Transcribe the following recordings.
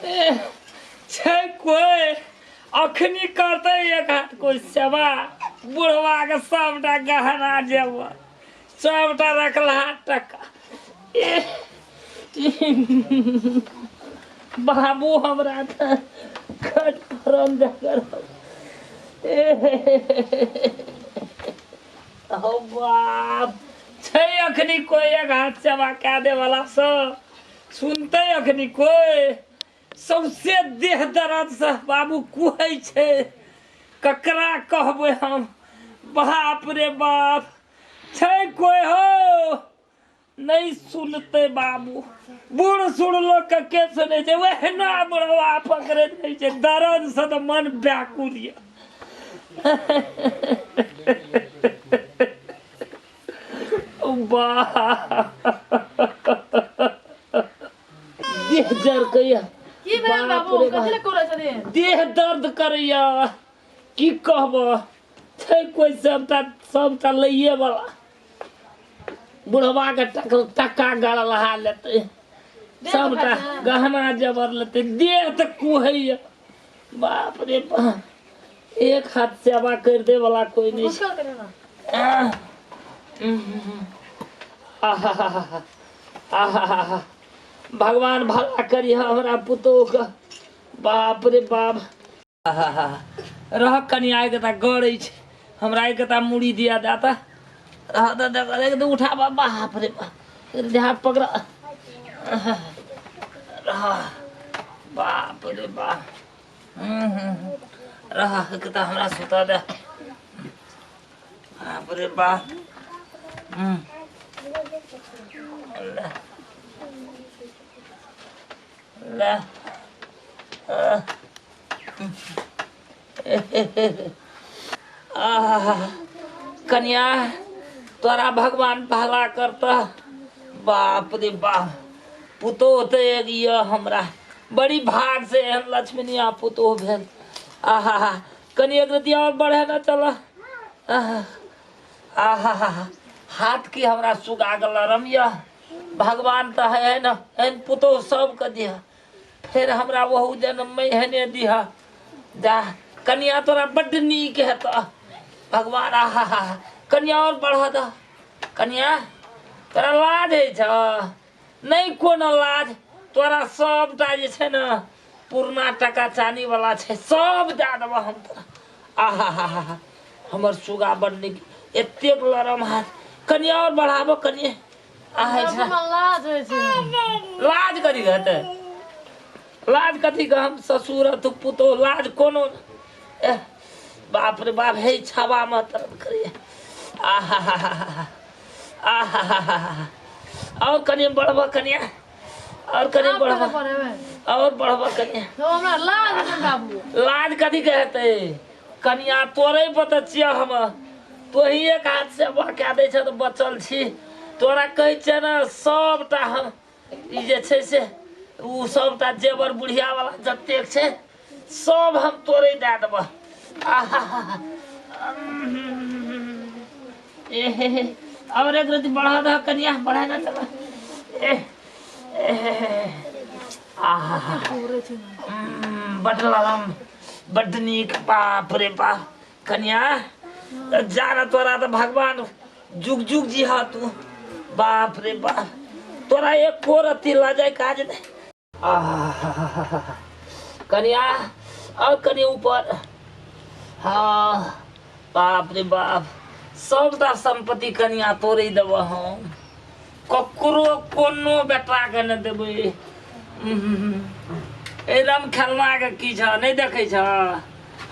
छै कोई अखनी करते एक हाथ कोई सेवा बुढ़वा के सबटा गहना जेवर सबटा रखला टका बाबू हमरा खट करम जकर ओ बाप छै अखनी कोई एक हाथ सेवा कए दे वाला सब सुनते अखनी कोई सबसे देह दर्द से बाबू कुहै छै ककरा कहबै हम बाप रे बाप छै कोई हो नहीं सुनते बाबू बूढ़ सुन लोग के सुने छै वहना बुढ़वा पकड़े नहीं छै दर्द से तो मन व्याकुल ये देह जर कहिया की भेल बाबू कथि करे छथि देह दर्द करैया की कहब छै कोई सबटा लइए वाला बुढ़वा के टका गड़लहा लेते सबटा गहना जबर लेते देह तक कुहैया बाप रे बाप एक हाथ सेवा कर दे वाला कोई नहीं आहा भगवान भला करी हमरा पुतोह का बाप रे बाप रह कनिया के ता गड़ै छै हमरा के ता मुड़ी दिया दाता रह तो उठा बाप रे बाप हाथ पकड़ा बाप रे बाप रह के ता हमरा सुता दे बाप रे बाप ला कन्या तोरा भगवान भला करता बाप रे बाप पुतोह तो एक ये हमरा बड़ी भाग से एहन लक्ष्मणिया पुतोह भेल आहा कनी एक रतिया और बढ़े न चला आहा हाथ की हमरा सुगा गला रमिया भगवान तो है न एहन पुतोह सबके दिया फिर हमरा वहू जन्म में हेने दिया जा कन्या तोरा बड्ड नीक हेता भगवान आहा कन्या और बढ़ा दा कन्या तोरा लाज है छ नहीं कोनो लाज तोरा सबटा जे छै न पुरना टका चानी वाला छै सब दे देबो हम तोरा आहा हमर सुगा बड़ नीक एतेक लरम हाथ कन्या और बढ़ाबो कन्या लाज होइ छै लाज करी हेतै लाज कथी का हम ससुर तू पुतो लाज कोनो बाप रे बाप हे छावा में तरफ करिए आहा और कन्या बढ़बा कन्या और कन्या बढ़बा और बढ़बा कन्या तो हमरा लाज है बाबू लाज कथी कहते कन्या तोरे पता छिया हम तोही एक हाथ से बका दै छ त बचल छी तोरा कहै छै न सबटा हम ई जे छै से उ सबटा जेवर बुढ़िया वाला जतेक छै सब हम तोरे दे देब और एक रति बढ़ा दे कन्या बढ़ा ना चला बड लरम बड नीक बाप रे बाप कन्या जाना तोरा तो भगवान जुग जुग जी हा तू बाप रे बाप तोरा एक को रति ला जाए काज दे कन्या और कन्या ऊपर हाँ बाप रे बाप सबटा संपत्ति कन्या तोरे देब हम ककरो कोनो बेटा के न देबै एकदम खेलना के की छ नहीं देखे छ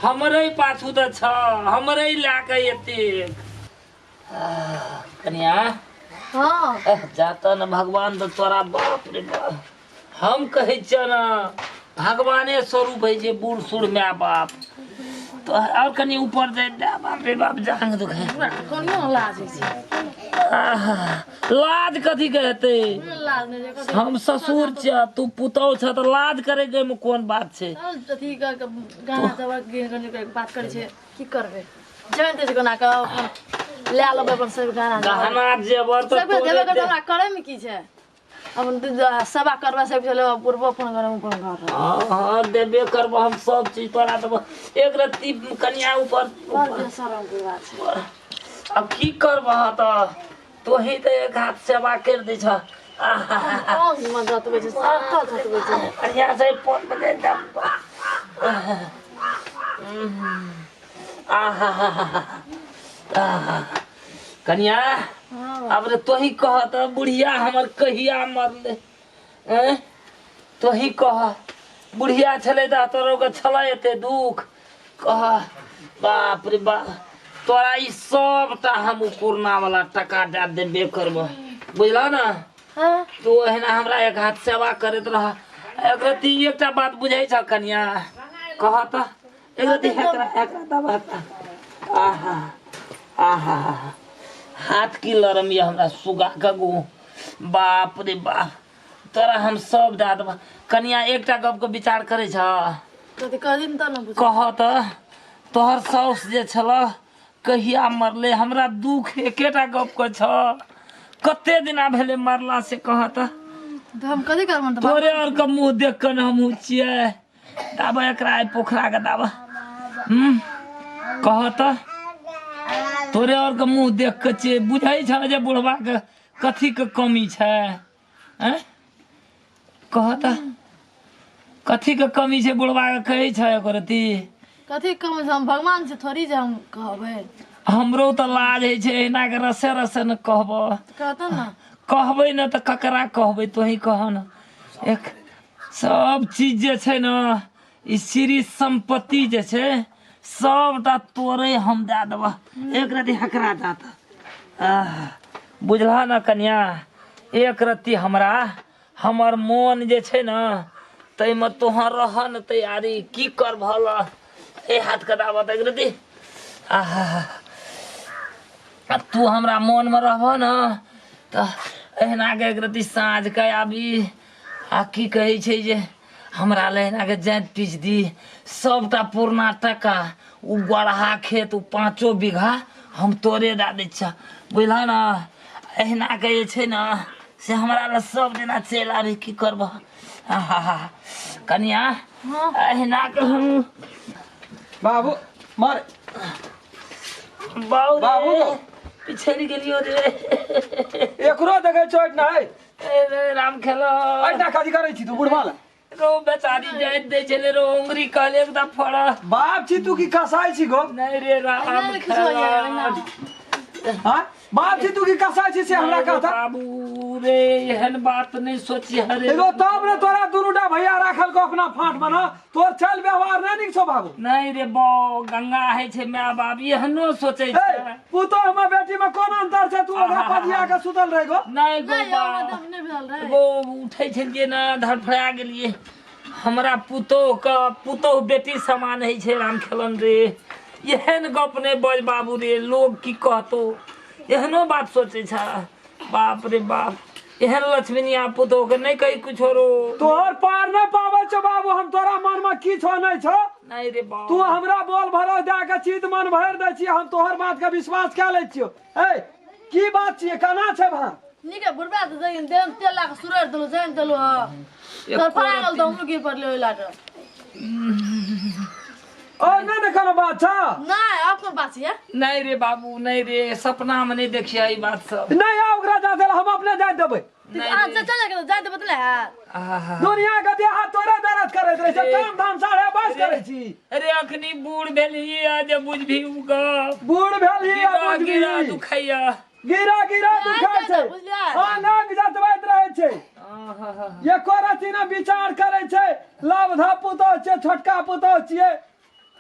हमरे पाछू तो छ हमरे लाके एतेक कन्या हां जाता न भगवान तो तोरा बाप रे बाप हम कहै छ न भगवाने स्वरूप है जे बूढ़ सुढ़ माय बाप तो और कनी ऊपर दे बाप रे बाप जांग दुखे कोनो लाज छै लाज कथी कहते लाज नहीं हम ससुर छ तू पुतौह छ त लाज करे के में कोन बात छै अथी का गाना जब गेन के बात करे छै की करबे जानते छै कोना का ले लेबे अपन सब गाना गहना जेवर तो सब देबे के हमरा करे में की छै अब सेवा करवा सब चले पूर्व अपन घर में अपन घर हाँ देबे करब हम सब चीज तोरा देब एक रत्ती कन्या ऊपर बड़ शरम के बात छै अब की करब त तो ही तो एक हाथ सेवा कर दे छ कौन मदद बे छै सब जतबे छै कन्या से फोन बजे दम कन्या अब रे तो ही कह त बुढ़िया हमर कहिया मरले तो ही कह बुढ़िया छले त तोरो के छले एते दुख कह बाप रे बाप तोरा ई सबटा हम कोरोना वाला टका दे देबे करब बुझला ना तो एहना हमरा एक हाथ सेवा करत रह एक रती एकटा बात बुझै छ कन्या कह त एक रती एकरा दबा आहा आहा हाथ की लरम ये हमरा सुगा का गो बाप रे बाप तोरा हम सब दे देब कन्या एकटा गप के विचार करे छ कथि कदिन त न बुझ कह त तोहर साउस जे छल कहिया मरले हमरा दुख एकेटा गप के छ कते दिना भेले मरला से कह त हम कथि करब त तोरे और के मुंह देख के हम छिए दाब एकरा पोखरा के दाब कह त तोरे और के मुंह देख के छिए बुझै छ जे बुढ़वा के कथी के कमी छै हैं कह त कथी के कमी छै बुढ़वा के कहै छ एकरती कथी कम हम भगवान से थोड़ी जे हम कहबै हमरो त लाज है छै एना के रसे रसे न कहब कहत न कहबै न त ककरा कहबै तोही कह न एक सब चीज जे छै न ई श्री संपत्ति जे छै सबटा तोरे हम दे देब एक रत्ती हकरा जात बुझला न कन्या एक रत्ती हमरा हमर मोन जे छै न तैमे तोहर रह न तैयारी की कर भल ए हाथ के दाबत एक रत्ती तू हमरा मन में रहब न त एहना के एक रत्ती साँझ के आबी आ की कहै छै जे हमरा लहना के जाइत पीच दी सबटा पुरना टका उ गढ़हा खेत उ 5 बीघा हम तोरे दे दै छ बुझल न एहना के जे छै न से हमरा ल सब दिना चलि आबी की करब कन्या एहना के हम बाबू मार बाबू पिछड़ी गेलियो रे एकरो देखे चोट ना है ए राम खेलो ऐना काजी करै छी तू बुढ़वा रो बेचारी जाइत दे चले रो उंगरी कहले एकदम फड़ा बाप छी तू की कसाई छी गो नहीं रे राम खेलो हां बाप छी तू की कसाई छी से हमरा कहता बाबू रे एहन बात नहीं सोची हरे एगो तब रे तोरा दुनुटा भैया राखल को अपना फाट बना तोर चल व्यवहार नहीं निक छौ बाबू नहीं रे बो गंगा है छे माय बाप एहनो सोचे छे पुतो हमर बेटी में कोन अंतर छे तू ओकरा पजिया के सुतल रह गो नहीं गो नहीं भेल रे वो उठै छलिए ना धड़फड़ा गेलिए हमरा पुतो बेटी समान है छे राम खेलन रे एहन गप नहीं बज बाबू रे लोग की कहतो एहनो बात सोचे छा बाप रे बाप एहन लक्ष्मीनिया पुतो के नहीं कही कुछ रो तोहर पार न पावे छ बाबू हम तोरा मन में की छो नहीं छो नहीं रे बाप तू हमरा बोल भरो दे के चित मन भर दे छी हम तोहर बात के विश्वास के ले छियो ए की बात छी कना छे भा निके बुढ़बा त जइन देन तेल ला के सुरर दलो जइन दलो तोर पागल त हम गिर पड़ले ओइ लाट और ना कोनो बात छ नहीं आपको बात है नहीं रे बाबू नहीं रे सपना में नहीं देखिया ई बात सब नहीं आ ओकरा जा दे हम अपने जा देबै आज चल के जाय त बतले है दुनिया के देहा तोरे दरद करैत रहे छै काम धाम साढ़े बस करै छी अरे अखनी बूढ़ भेली आज बुझभी उगा बूढ़ भेली आ बुझ गिरा गेली दुखैया गिरा दुखाय छै हां नाग जतबैत रहे छै ये कोरती ना विचार करे छै लवधा पुतो छै छोटका पुतो छियै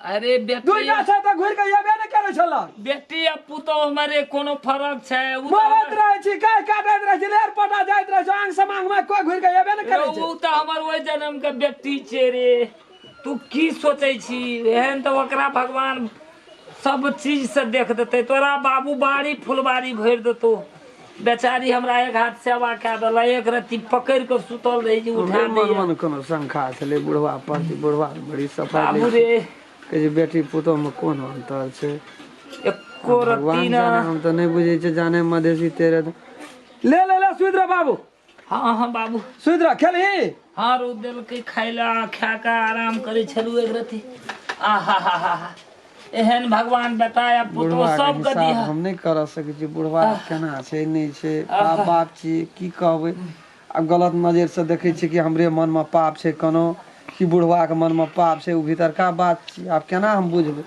अरे बेटी दुइटा से त घुर के येबे न करे छला बेटी आ पुतो हमारे कोनो फर्क छै मोहत रहे छी काय काटैत रहे छी लेर पटा जाइत रहे छै आंग समांग में कोई घुर के येबे न करे छै उ त हमर ओइ जन्म के बेटी छै रे तू की सोचै छी एहन त ओकरा भगवान सब चीज से देख देते तोरा बाबू बाड़ी फुलबाड़ी भर देतो बेचारी हमरा एक हाथ सेवा कए देला एक रत्ती पकड़ के सुतल रही जी उठा मन मन कोनो शंका छले बुढ़वा पर बुढ़वा बड़ी सफाई बाबू रे के जे बेटी पुतो में कोन अंतर छै एको रत्ती ना हम तो नहीं बुझे छै जाने मधेसी तेरे ले सुध रे बाबू हाँ हाँ बाबू सुत रह खेलही हाँ रो दिल के खाइला खा का आराम करे छलू एक रति आहा एहन भगवान बताया पुतो बुढ़वा सब के के हिसाब दिया हम नहीं कर सकै छी बुढ़वा केना छै नहीं छै बाप छी की कहबै अब गलत नजर से देखे छी कि हमरे मन में पाप छै कोनो कि बुढ़वा के मन में पाप छै उ भीतर का बात छी आब केना हम बुझबै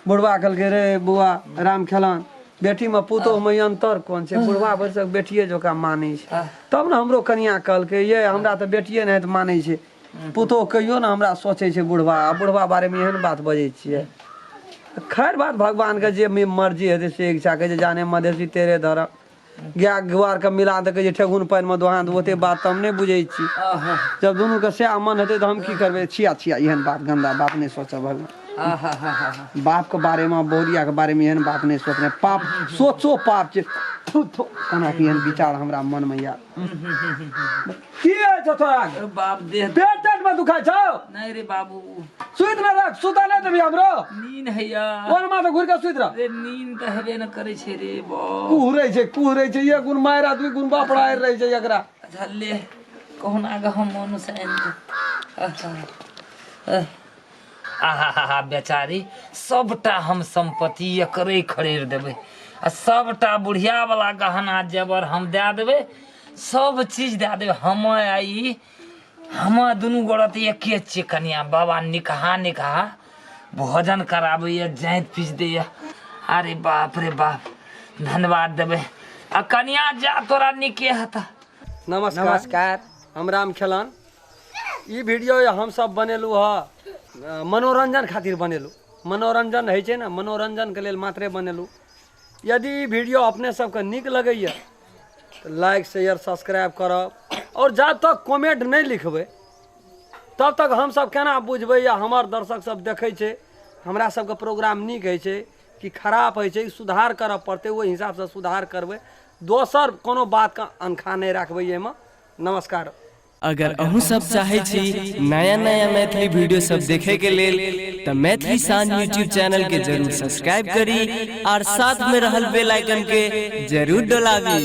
बुढ़वा कहलकै रे बुआ राम खेलन बेटी में पुतोह में अंतर कोन छै बुढ़वा भरसक बेटिए जोका मानै छै तब ने हमरो कनिया कहलकै ये हमरा तऽ बेटिए नहीं तऽ मानै छै पुतोह कहियो ने हमरा सोचै छै बुढ़वा बारे में एहन बात बजै छियै खैर बात भगवान के जे मर्जी हेतै से इच्छा के जाने मधेसी तेरे धरम गाय गुआर के मिला दे के ठेगुन पानि में दोहान ओते बात तो हम नहीं बुझे छी जब दोनों के सएह मन हेतै तो हम की करबै छिया एहन बात गंदा बात नहीं सोचब भगवान बाप के बारे में बोरिया के बारे में एहन बात नहीं सोचने पाप सोचो पाप छै केना कि एहन विचार हमरा मन में या की है तो तोरा बाप देह पेट टेट में दुखाय छौ नहीं रे बाबू सुइत न रख सुता नहीं देबी हमरो नींद हैया ओर माथा घुर के सुइत रह रे नींद तऽ हेबे न करे छै रे बाप कुहरै छै ये गुण मायरा दुई गुण बापड़ा रहै छै एकरा झल्ले कहुना ग हम मनुष्य आहा बेचारी सबटा हम संपत्ति एकरे खरीद देबै आ सबटा बुढ़िया वाला गहना जेवर हम दे देबै सब चीज दे देबै हम आई हम दुनू गोरत एके छियै कनिया बाबा निकाह भोजन कराबैया जाइत पीस दैया अरे बाप रे बाप धन्यवाद देबै आ कनिया जा तोरा निके हता नमस्कार हम राम खेलन ई वीडियो हम सब बनेलू ह मनोरंजन खातिर बनेलू मनोरंजन है छै ना मनोरंजन के लेल मात्रे बनेलू यदि ई वीडियो अपने सबके नीक लगैया तो लाइक शेयर सब्सक्राइब करब और जब तक कमेंट नहीं लिखबै तब तक हम सब केना बुझबै या हमर दर्शक सब देखै छै हमरा सबके प्रोग्राम नीक होइ छै कि खराब होइ छै सुधार करऽ पड़तै ओहि हिसाब से सुधार करबै दोसर कोनो बात का अनखा नहीं रखबै एहिमे नमस्कार अगर अहू सब चाहे छी नया मैथिली वीडियो सब देखे के लेल तो मैथिली शान यूट्यूब चैनल के जरूर सब्सक्राइब करी और साथ में रहल बेल आइकन के जरूर दबावी।